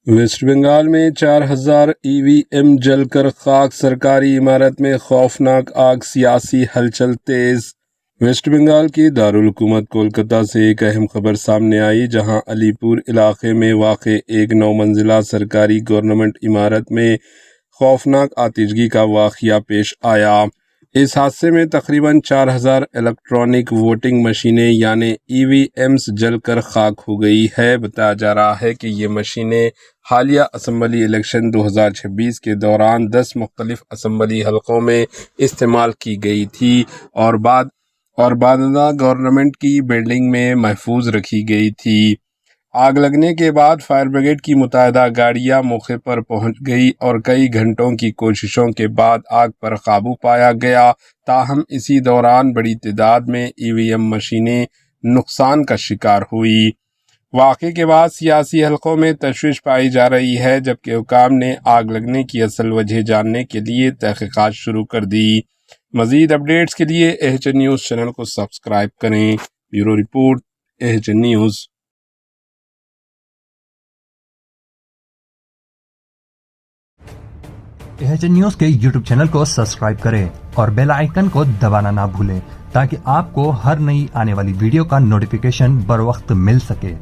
Waste Bengal میں 4000 EVM جل کر خاک، سرکاری عمارت میں خوفناک آگ، سیاسی ہلچل تیز۔ ویسٹ بنگال کی دارالحکومت کولکتہ سے ایک اہم خبر سامنے آئی، جہاں علی پور علاقے میں واقع ایک 9 منزلہ سرکاری گورنمنٹ عمارت میں خوفناک آتشگی کا واقعہ پیش آیا۔ اس حادثے میں تقریباً 4000 الیکٹرانک ووٹنگ مشینیں یعنی EVMs جل کر خاک ہو گئی ہے۔ بتایا جا رہا ہے کہ یہ مشینیں حالیہ اسمبلی الیکشن 2026 کے دوران 10 مختلف اسمبلی حلقوں میں استعمال کی گئی تھی اور بعد گورنمنٹ کی بلڈنگ میں محفوظ رکھی گئی تھی۔ آگ لگنے کے بعد فائر بریگیڈ کی متعدد گاڑیاں موقع پر پہنچ گئی اور کئی گھنٹوں کی کوششوں کے بعد آگ پر قابو پایا گیا، تاہم اسی دوران بڑی تعداد میں EVM مشینیں نقصان کا شکار ہوئی۔ واقعے کے بعد سیاسی حلقوں میں تشویش پائی جا رہی ہے، جبکہ حکام نے آگ لگنے کی اصل وجہ جاننے کے لیے تحقیقات شروع کر دی۔ مزید اپڈیٹس کے لیے AHN نیوز چینل کو سبسکرائب کریں۔ Bureau report, AHN news. AHN news کے YouTube چینل کو سبسکرائب کریں اور بیل آئیکن کو دبانا نہ بھولیں تاکہ آپ کو ہر نئی آنے والی ویڈیو کا نوٹیفیکیشن بر وقت مل سکے۔